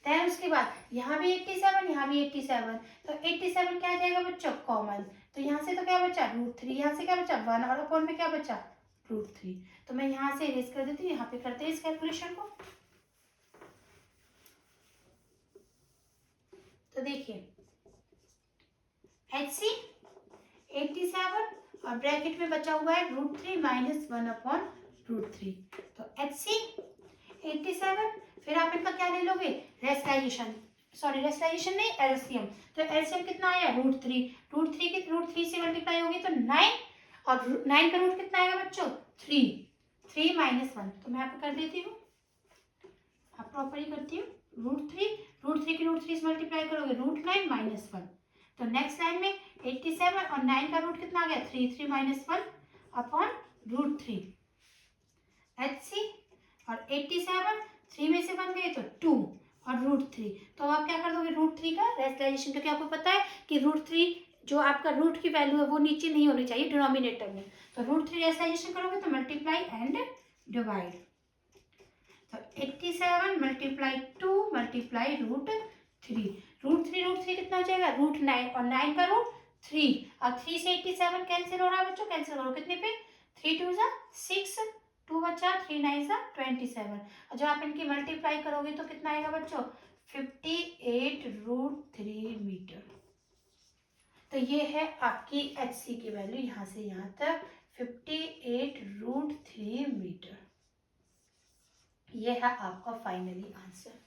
देन उसके बाद यहाँ भी 87, यहाँ भी 87, तो 87 क्या आ जाएगा बच्चों कॉमन, तो यहाँ से तो क्या बचा √3, यहाँ से क्या बचा 1 और अपॉन में क्या बचा √3, तो मैं यहाँ से इरेज कर देती हूँ, यहाँ पे करते हैं इस कैलकुलेशन को। तो देखिए HC 87 और ब्रैकेट में बचा हुआ है √3 माइनस 1/√3, तो HC 87, फिर आप इनका क्या ले लोगे रेशनलाइजेशन, सॉरी रेशनलाइजेशन नहीं एलसीएम, तो एलसीएम कितना आया √3 से मल्टीप्लाई होगी तो 9, और 9 का रूट कितना आएगा बच्चों 3 माइनस 1, तो मैं आपको कर देती हूँ, आप प्रॉपर ही करती हूँ √3 की √3 से मल्टीप्लाई करोगे √9 माइनस 1, तो नेक्स्ट लाइन में 87 और 9 का रूट कितना आ गया 3 माइनस 1 अपॉन √3 HC, और 87 3 में से बन गए तो 2 और √3, तो आप क्या कर दोगे √3 का रेशनलाइजेशन, क्योंकि आपको पता है कि √3 जो आपका रूट की वैल्यू है वो नीचे नहीं होनी चाहिए डिनोमिनेटर में, तो √3 रेशनलाइजेशन करोगे तो मल्टीप्लाई एंड डिवाइड, तो 87 मल्टीप्लाई 2 मल्टीप्लाई √3 कितना हो जाएगा √9 और 9 का √3, अब 3 से 87 कैंसिल हो रहा है बच्चों, कैंसिल करो कितने पे 3 2 6, 2 बचा 3 9 27, और जब आप इनकी मल्टीप्लाई करोगे तो कितना आएगा बच्चों 58√3 मीटर। तो ये है आपकी HC की वैल्यू यहाँ से यहाँ तक 58√3 मीटर, ये है आपका फाइनली आंसर।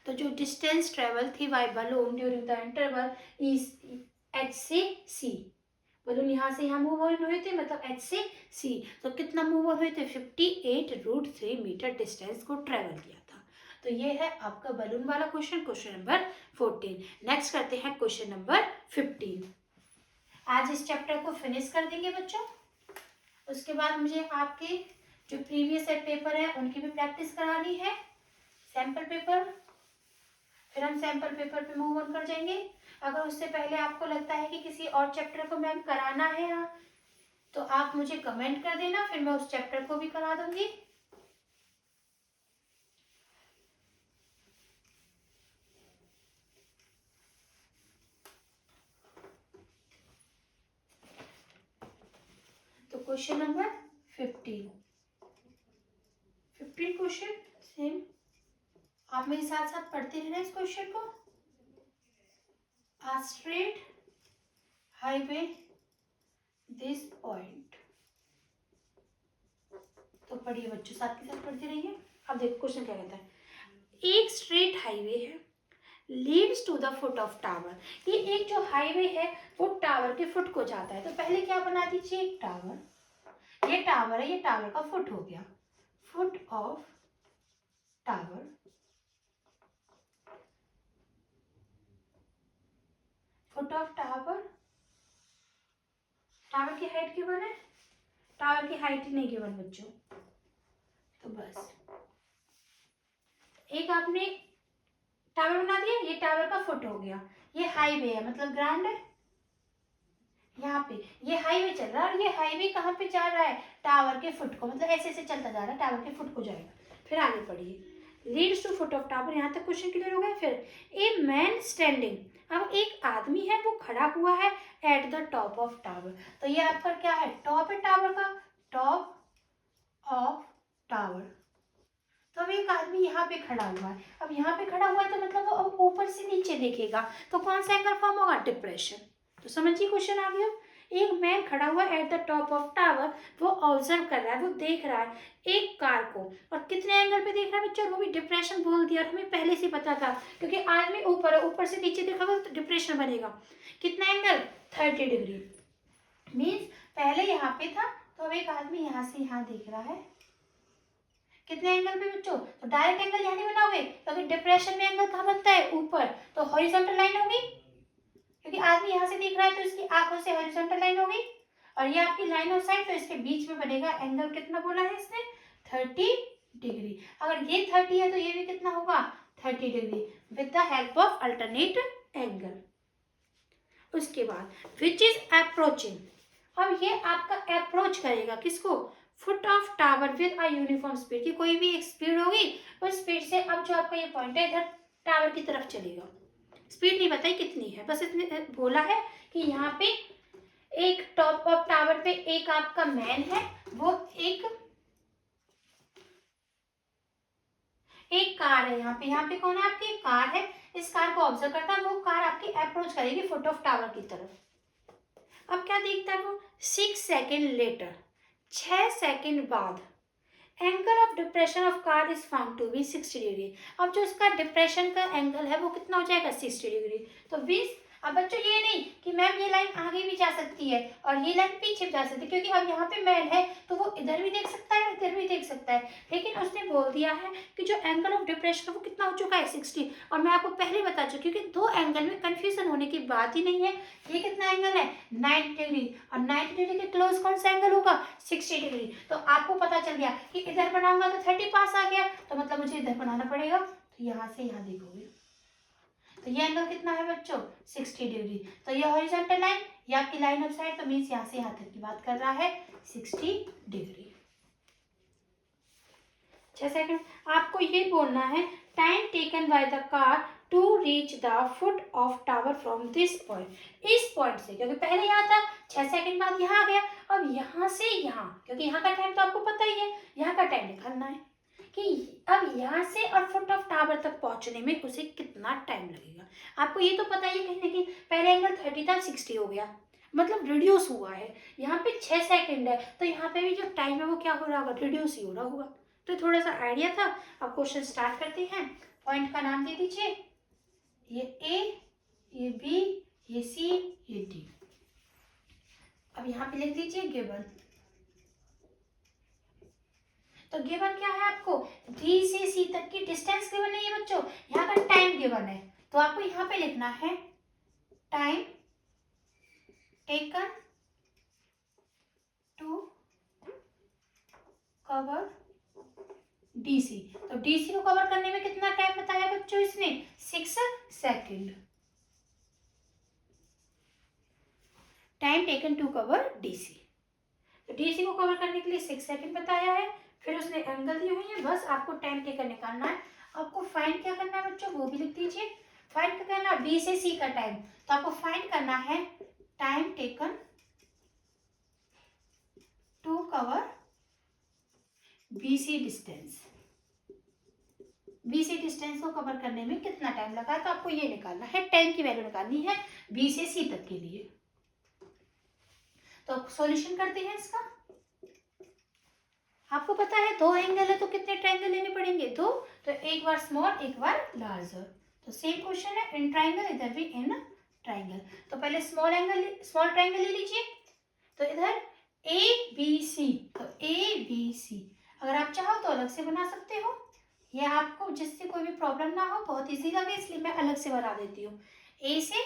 तो जो डिस्टेंस ट्रेवल थी by balloon during the interval is H से C, बलून यहाँ से यहाँ मूव ऑन हुए थे, मतलब H से C, तो कितना मूव ऑन हुए थे 58√3 मीटर डिस्टेंस को ट्रेवल किया था। तो ये है आपका बलून वाला क्वेश्चन, क्वेश्चन नंबर 14। नेक्स्ट करते हैं क्वेश्चन नंबर 15। आज इस चैप्टर को फिनिश कर देंगे बच्चों, उसके बाद मुझे आपके जो प्रीवियस सेट पेपर है उनकी भी प्रैक्टिस करानी है, सैम्पल पेपर, फिर हम सैम्पल पेपर पे मूव ऑन कर जाएंगे। अगर उससे पहले आपको लगता है कि किसी और चैप्टर को मैम कराना है तो आप मुझे कमेंट कर देना, फिर मैं उस चैप्टर को भी करा दूंगी। तो क्वेश्चन नंबर 15 क्वेश्चन सेम, आप मेरे साथ साथ पढ़ते रहना इस क्वेश्चन को। A straight highway this point, तो पढ़िए बच्चों साथ के साथ पढ़ते रहिए। अब देखो क्वेश्चन क्या कहता है, एक स्ट्रेट हाईवे है leads to the foot of tower, ये एक जो हाईवे है वो टावर के फुट को जाता है, तो पहले क्या बना दीजिए एक टावर, ये टावर है, ये टावर का फुट हो गया, foot of tower, foot of tower, tower की हाइट गिवन है, टावर की हाइट ही नहीं गिवन बच्चों, तो बस एक आपने टावर बना दिया, ये टावर का फुट हो गया, ये हाईवे है मतलब ग्राउंड है, यहाँ पे ये हाईवे चल रहा है और ये हाईवे कहाँ पे जा रहा है टावर के फुट को, मतलब ऐसे ऐसे चलता जा रहा है, टावर के फुट को जाएगा। फिर आगे पढ़िए, leads to foot of tower. यहाँ तक क्वेश्चन क्लियर हो गया। फिर ए मैन स्टैंडिंग, अब एक आदमी है वो खड़ा हुआ है at the top of tower. तो ये आपका क्या है, टॉप है टावर का, टॉप ऑफ टावर। तो अब एक आदमी यहाँ पे खड़ा हुआ है, अब यहाँ पे खड़ा हुआ है तो मतलब वो अब ऊपर से नीचे देखेगा तो कौन सा एंगल फॉर्म होगा, डिप्रेशन। तो समझिए क्वेश्चन आ गया। एक मैन खड़ा हुआ है at the top of tower, वो ऑब्जर्व कर रहा है, वो देख रहा है एक कार को, और कितने एंगल पे देख रहा है बच्चों, वो भी डिप्रेशन बोल दिया, और हमें पहले से पता था क्योंकि आदमी ऊपर है, ऊपर से नीचे देखा तो डिप्रेशन बनेगा। कितना एंगल, 30 डिग्री। मीन्स पहले यहाँ पे था तो अब एक आदमी यहाँ से यहाँ देख रहा है, कितने एंगल पे बच्चों, तो डायरेक्ट एंगल यहाँ नहीं बनाओगे क्योंकि डिप्रेशन में एंगल कहाँ बनता है, ऊपर, तो हॉरिजॉन्टल लाइन होगी, क्योंकि आदमी यहाँ से देख रहा है तो इसकी आंखों से हॉरिजॉन्टल लाइन होगी, और ये आपकी लाइन ऑफ साइट, तो इसके बीच में बनेगा एंगल, कितना बोला है इसने, 30 डिग्री। अगर ये 30 है तो ये भी कितना होगा, 30 degree, with the help of alternate angle. उसके बाद विच इज अप्रोचिंग, अब ये आपका अप्रोच करेगा किसको, foot of tower with a uniform speed, की कोई भी एक स्पीड होगी उस स्पीड से, अब जो आपका ये पॉइंट है इधर टावर की तरफ चलेगा। स्पीड नहीं बताई कितनी है, बस इतने बोला है कि यहाँ पे एक टॉप ऑफ टावर पे एक आपका मैन है, वो एक कार है, यहाँ पे कौन है, आपकी कार है, इस कार को ऑब्जर्व करता है, वो कार आपकी अप्रोच करेगी फुट ऑफ टावर की तरफ। अब क्या देखता है वो, 6 सेकेंड लेटर, 6 सेकेंड बाद angle of depression of car is found to be 60 degree. अब जो इसका डिप्रेशन का एंगल है वो कितना हो जाएगा, 60 डिग्री। तो 20, अब बच्चों ये नहीं कि मैम ये लाइन आगे भी जा सकती है और ये लाइन पीछे भी जा सकती है, क्योंकि अब यहाँ पे मैन है तो वो इधर भी देख सकता है इधर भी देख सकता है, लेकिन उसने बोल दिया है कि जो एंगल ऑफ डिप्रेशन वो कितना हो चुका है, 60। और मैं आपको पहले बता चुकी हूँ कि दो एंगल में कंफ्यूजन होने की बात ही नहीं है। ये कितना एंगल है, 90 डिग्री, और 90 डिग्री के क्लोज कौन सा एंगल होगा, 60 डिग्री। तो आपको पता चल गया कि इधर बनाऊंगा तो 30 पास आ गया, तो मतलब मुझे इधर बनाना पड़ेगा, तो यहाँ से यहाँ देखोगे तो ये एंगल कितना है बच्चों, 60 डिग्री। तो ये हॉरिजॉन्टल लाइन, ये आपकी लाइन ऑफ साइट, तो मीन्स यहाँ से यहाँ तक की बात कर रहा है, 60 डिग्री। 6 सेकंड। आपको ये बोलना है time taken by the car to reach the foot of tower from this point, इस पॉइंट से, क्योंकि पहले यहाँ था, 6 सेकंड बाद यहाँ आ गया, अब यहाँ से यहाँ, क्योंकि यहाँ का टाइम तो आपको पता ही है, यहाँ का टाइम निकालना है कि अब यहाँ से और फुट ऑफ टावर तक पहुंचने में उसे कितना टाइम लगेगा। आपको ये तो पता ही है कहीं ना कहीं, पहले एंगल 30 था 60 हो गया, मतलब रिड्यूस हुआ है, यहाँ पे 6 सेकंड है, तो यहाँ पे भी जो टाइम है वो क्या हो रहा होगा, रिड्यूस ही हो रहा होगा। तो थोड़ा सा आइडिया था। अब क्वेश्चन स्टार्ट करते हैं। पॉइंट का नाम दे दीजिए, ये ए, ये बी, ये सी, ये डी। अब यहाँ पे लिख दीजिए गिवन। तो गिवन क्या है आपको, डी से सी तक की डिस्टेंस गिवन नहीं है बच्चों, यहाँ का टाइम गिवन है, तो आपको यहाँ पे लिखना है time taken to cover DC. तो डीसी को कवर करने में कितना टाइम बताया बच्चों इसने, 6 सेकेंड। Time taken to cover DC, तो डीसी को कवर करने के लिए 6 सेकेंड बताया है, फिर उसने एंगल दी हुई है, बस आपको टाइम टेकन निकालना है। आपको फाइंड क्या करना है बच्चों, वो भी लिख दीजिए। फाइंड क्या करना है, बी से सी का टाइम, तो आपको फाइंड करना है time taken to cover BC distance, BC distance को कवर करने में कितना टाइम लगा है, तो आपको ये निकालना है, टाइम की वैल्यू निकालनी है बी से सी तक के लिए। तो सॉल्यूशन करते हैं इसका। आपको पता है दो एंगल है तो कितने ट्रायंगल लेने पड़ेंगे, दो, तो एक बार स्मॉल एक बार लार्जर। तो सेम क्वेश्चन है, इन ट्रायंगल, इधर भी इन ट्रायंगल। तो पहले स्मॉल ट्रायंगल ले लीजिए, तो इधर ए बी सी, तो ए बी सी अगर आप चाहो तो अलग से बना सकते हो, या आपको जिससे कोई भी प्रॉब्लम ना हो, बहुत इजी लगे इसलिए मैं अलग से बना देती हूँ। ए से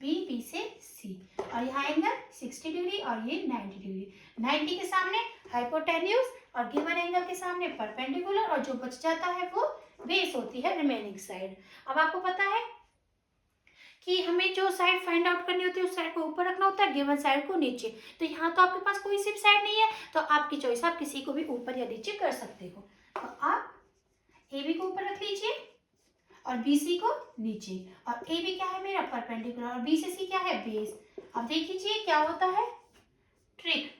बी, बी से सी, और यहाँ एंगल 60 डिग्री और ये 90 डिग्री। 90 के सामने हाइपोटेन्यूज और गिवन एंगल के सामने परपेंडिकुलर, और जो बच जाता है वो बेस होती है रिमेनिंग साइड। अब आपको पता है कि हमें जो साइड फाइंड आउट करनी होती है उस साइड को ऊपर रखना होता है, गिवन साइड को नीचे। तो यहाँ तो आपके पास कोई सी भी साइड नहीं है, तो आपकी चॉइस, आप किसी को भी ऊपर या नीचे कर सकते हो। तो आप ए बी को ऊपर रख लीजिए और बी सी को नीचे, और ए बी क्या है मेरा परपेंडिकुलर और बी से सी क्या है बेस। अब देख लीजिए क्या होता है ट्रिक।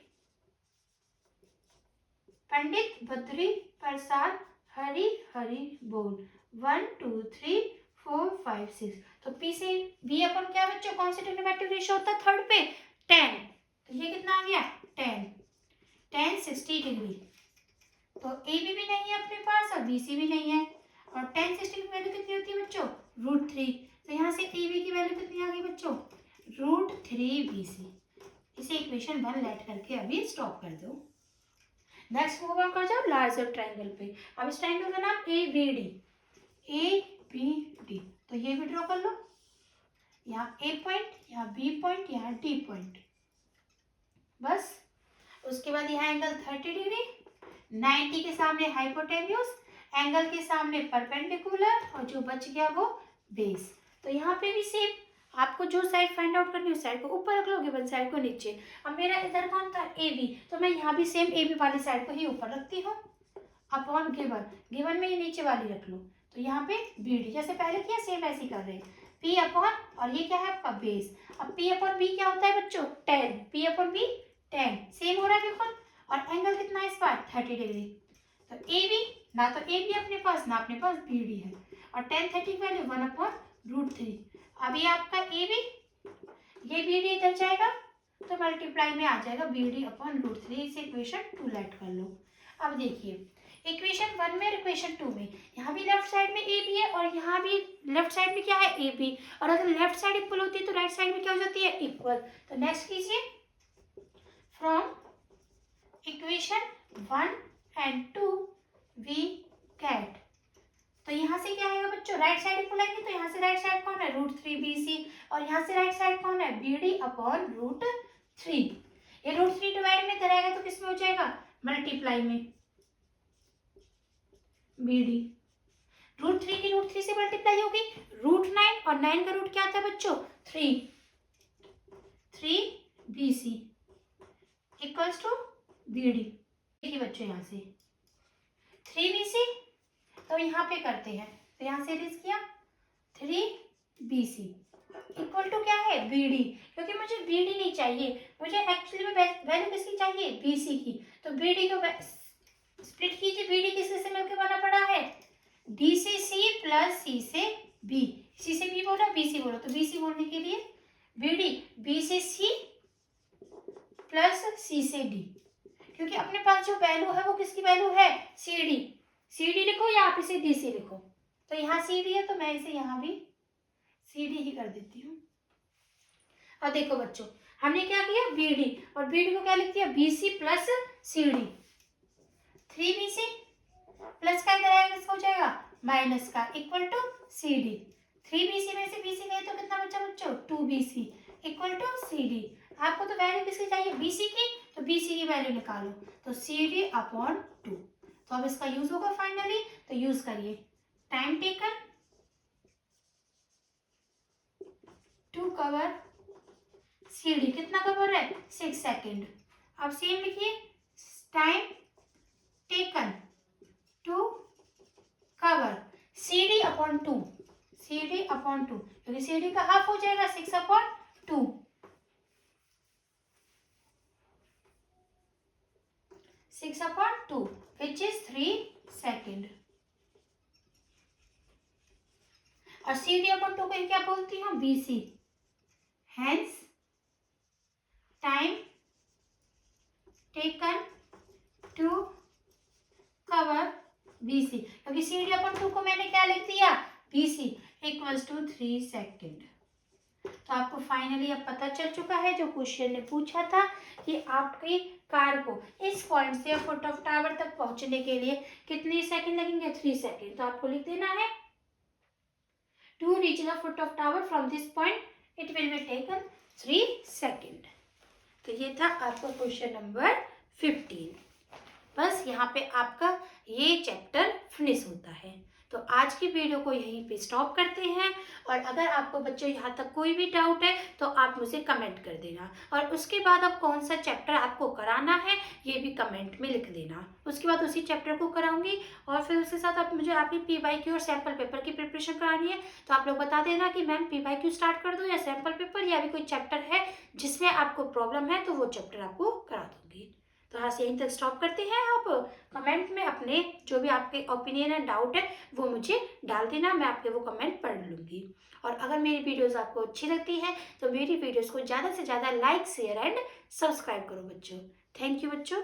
पंडित बद्री प्रसाद हरी हरी बोल 1 2 3 4 5 6। तो पी से बी अपन क्या बच्चों कॉन्स्टिट्यूटिव रेशियो होता है थर्ड पे 10, तो ये कितना आ गया 10 60 डिग्री। तो ए बी भी नहीं है अपने पास और बी सी भी नहीं है, और 10 60 की वैल्यू कितनी होती है बच्चों √3। तो यहाँ से ए बी की वैल्यू कितनी आ गई बच्चों √3 बी सी। इसे इक्वेशन 1 लेट करके अभी स्टॉप कर दो। नेक्स्ट मूव ऑन कर जाओ लार्जर ट्राइंगल पे। अब इस ट्राइंगल का नाम ए बी डी, तो ये भी ड्रॉ कर लो। यहाँ ए पॉइंट, यहाँ बी पॉइंट, यहाँ डी पॉइंट, बस। उसके बाद यहाँ एंगल 30 डिग्री, 90 के सामने हाइपोटेन्यूज, एंगल के सामने परपेंडिकुलर, और जो बच गया वो बेस। तो यहाँ पे भी सेम, आपको जो साइड फाइंड आउट करनी है उस साइड को ऊपर रख लो, गिवन साइड को नीचे। अब मेरा इधर कौन था ए बी, तो मैं यहाँ भी सेम ए बी वाली साइड को ही ऊपर रखती हूँ अपॉन गिवन में ही नीचे वाली रख लो। तो यहाँ पे बी डी जैसे पहले किया सेम ऐसे ही कर रहे हैं, पी अपॉन, और ये क्या है आपका बेस। अब पी अपॉन बी क्या होता है बच्चों 10, पी अपॉन बी 10 सेम हो रहा है बिल्कुल, और एंगल कितना है इस बार 30 डिग्री। तो ए बी ना तो ए बी अपने पास ना अपने पास बी डी है, और 10 30 की वैल्यू 1/√3। अब ये आपका ए बी, ये बी डी इधर जाएगा तो मल्टीप्लाई में आ जाएगा बी डी अपॉन √3। इसे इक्वेशन 2 लेट कर लो। अब देखिए इक्वेशन 1 में और इक्वेशन 2 में, यहाँ भी लेफ्ट साइड में ए बी है और यहाँ भी लेफ्ट साइड में क्या है ए बी, और अगर लेफ्ट साइड इक्वल होती है तो राइट साइड में क्या हो जाती है इक्वल। तो नेक्स्ट कीजिए from equation 1 and 2 we get, तो यहाँ से क्या आएगा बच्चों राइट साइड इक्वल आएगी, तो यहाँ से राइट साइड कौन है √3 BC, और यहाँ से राइट साइड कौन है BD अपॉन √3। ये √3 डिवाइड में इधर आएगा तो किस में हो जाएगा मल्टीप्लाई में BD। √3 की √3 से मल्टीप्लाई होगी √9, और 9 का रूट क्या आता है बच्चों 3 BC इक्वल्स टू BD। देखिए बच्चों यहाँ से 3 BC, तो यहाँ पे करते हैं, तो यहाँ से इरेज किया 3 BC इक्वल टू क्या है BD, क्योंकि मुझे BD नहीं चाहिए, मुझे एक्चुअली में वैल्यू किसकी चाहिए BC की। तो BD को स्प्लिट कीजिए, BD किससे से मिलकर बना पड़ा है D से C प्लस C से B, C से B बोला B से बोलो, तो BC बोलने के लिए BD B से C प्लस C से D, क्योंकि अपने पास जो वैल्यू है वो किसकी वैल्यू है सी डी लिखो या आप इसे डी सी लिखो। तो यहाँ सी डी है तो मैं इसे यहाँ भी सी डी ही कर देती हूँ। अब देखो बच्चों हमने क्या किया बी डी, और बी डी को क्या लिख दिया B C plus C D. 3 B C plus का इधर आएगा किसका हो जाएगा माइनस का equal to C D. 3 B C में से बी सी गए तो कितना बचा बच्चों 2 B C equal to C D. आपको तो वैल्यू किसकी चाहिए बी सी की, तो बी सी की वैल्यू निकालो, तो सी डी अपॉन 2। तो अब इसका यूज होगा फाइनली, तो यूज करिए time taken to cover C D, कितना कवर है 6 सेकेंड। अब सेम लिखिए time taken to cover C D upon 2, C D upon 2, क्योंकि सी डी का हाफ हो जाएगा 6 upon 2, 6 upon 2 which is 3 second। और सी डी अपॉन 2 को क्या बोलती हूँ B C, hence time taken to cover B C, क्योंकि सी डी अपॉन 2 को मैंने क्या लिख दिया B C equals to 3 second. तो आपको फाइनली अब पता चल चुका है जो क्वेश्चन ने पूछा था कि आपकी कार को इस पॉइंट से फुट ऑफ टावर तक पहुंचने के लिए कितने सेकंड लगेंगे 3 सेकंड। तो आपको लिख देना है to reach the foot of tower from this point it will be taken 3 second. तो ये था आपका क्वेश्चन नंबर 15। बस यहाँ पे आपका ये चैप्टर फिनिश होता है। तो आज की वीडियो को यहीं पे स्टॉप करते हैं, और अगर आपको बच्चों यहाँ तक कोई भी डाउट है तो आप मुझे कमेंट कर देना, और उसके बाद अब कौन सा चैप्टर आपको कराना है ये भी कमेंट में लिख देना। उसके बाद उसी चैप्टर को कराऊंगी, और फिर उसके साथ आप मुझे आपकी PYQ और सैम्पल पेपर की प्रिपरेशन करानी है तो आप लोग बता देना कि मैम PYQ स्टार्ट कर दूँ या सैम्पल पेपर, या भी कोई चैप्टर है जिसमें आपको प्रॉब्लम है तो वो चैप्टर आपको करा दूंगी। तो हाँ, यहीं तक स्टॉप करते हैं। आप कमेंट में अपने जो भी आपके ओपिनियन है, डाउट है, वो मुझे डाल देना, मैं आपके वो कमेंट पढ़ लूँगी। और अगर मेरी वीडियोस आपको अच्छी लगती है तो मेरी वीडियोस को ज़्यादा से ज़्यादा लाइक, शेयर एंड सब्सक्राइब करो बच्चों। थैंक यू बच्चों।